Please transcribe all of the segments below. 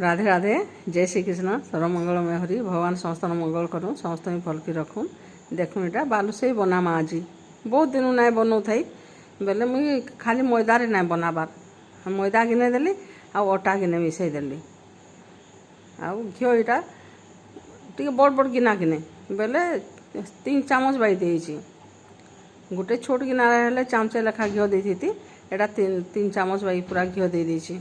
राधे राधे जय श्री कृष्ण सर्वमंगलमय हरि भगवान समस्त मंगल करूँ समस्त भलकी रखूँ देखूँ यहाँ बालुसेई बनामा आज बहुत दिन ना बनऊ थी बेले मुई खाली मैदारे ना बनाबार मैदा गिने देली आटा गिने मिसईदेली घिओ यहाँ टी बड़ बड़ गिना गिने बेले 3 चामच बाई देती गोटे छोट गिनारे चामचे लेखा घिओ देती एटा 3 चामच बाई पूरा घिओ दे देती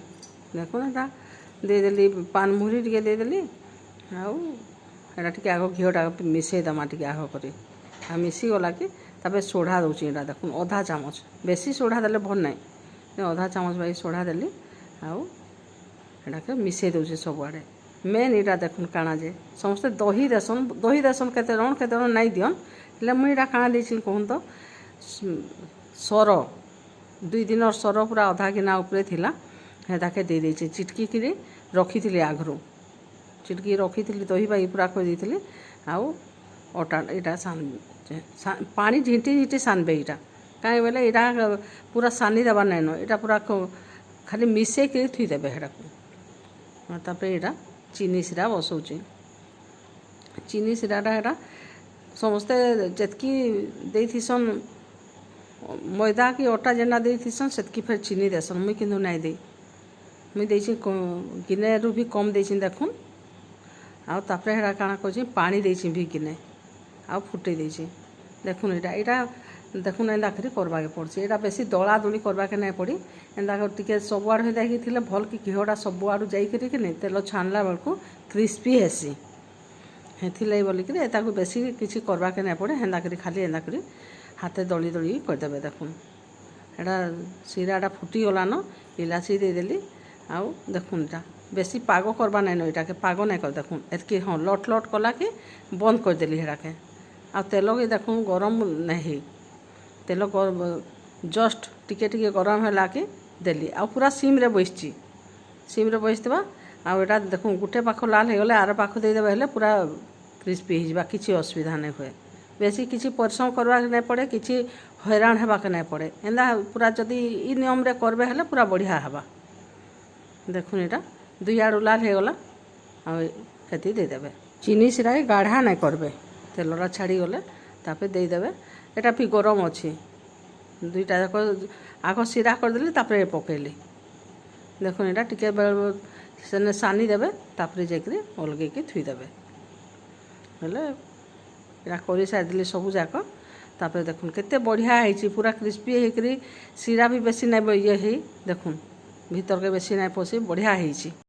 देखो यहाँ देदेली पान मुहरी टे देदेली आटा टे आग घीटा मिसईदमा टे आग कर मिसीगला कि सोढ़ा दूसरी यहाँ देखुन अधा चामच बेसी सोढ़ा देले भल ना अधा चामच भाई सोढ़ा देली आटा मिसई दूसरी सबुआड़े मेन यहाँ देखुन काଣା जे समस्ते दही देसन केते जन नाई दियन हेल्ले मुझे यहाँ काଣା देछि कहूँ तो सर 2 दिन सर पूरा अधा गिना उपरे थिला हेताके दे देछि चिटकी किरी रखी थी आगरू चिटकी रखी थी दही बाई पूरा कर आउ अटा यहाँ पानी झीटी झीटी सानबे यहाँ कहीं बोले यहाँ पूरा सानी देवार नाइन यहाँ पूरा खाली मिसई कर थुईदेवे हेटाक यहाँ चीनी सिरा बसौची चीनी सिराटा यहाँ समस्ते जेतकी देसन मैदा कि अटा जेना देसन सेतकी फिर चीनी देसन मुई किंतु नाई दे मुई देछि गिने रु भी कम देछि देखुन आउे हेरा काଣା कर पानी देछि भी गिने आ फुटे देछि देखुन यहाँ देखुन एंता कर करवाके पड़े यहाँ बेसी दला दली करवाके नहीं पड़ी एंता टे सबुआड़ देखिए भल कि घीटा सबुआड़ जाकर तेल छाणला बेलू क्रिस्पी हेसी हेथिर बोलिक बेसी किसी करवाके नहीं पड़े हेन्ता कर खाली एंता कर हाथे दली दली करदे देखुन यहाँ सिराटा फुटीगलान इलाची देदेली आउ देखुन यहाँ बेसी पाग करवा नाइन यहाँ के पाग नहीं कर देखुन एतकी हाँ लट लट कला कि बंद करदेली हेराके आ तेल के देखुन गरम नहीं तेल जस्ट टिके टिके गरम है कि देली आ पूरा सिम्रे बसची सिम्रे बसवा आटा देखुन गोटे पाख लाल हो गले आर पाख देदेवे हेले पूरा क्रिस्पी हो किसी असुविधा नहीं हुए बेसी किसी परिश्रम करवा नहीं पड़े किसी हैरान होवाक नहीं पड़े एंता पूरा जदि इ नियम रे करबे हेले पूरा बढ़िया हवा देखुन यहाँ 2 आड़ू लाल हो गला आती देदेवे चीनी सिरा गाढ़ा नहीं करबे तेलरा छाड़ी गले देदेवे यहाँ भी गरम अच्छी 2टा जाक आग सिरा करदेली पकईली देखुन यहाँ टिके से सानी देवे जाकर अलगेकी थुईदेवे हेले यहाँ कर सारी सबू जाक देखुन केते बढ़िया है पूरा क्रिस्पी होकर सिरा भी बेसी नहीं ये देखुन भीतर के बेसी नहीं पशि बढ़िया है।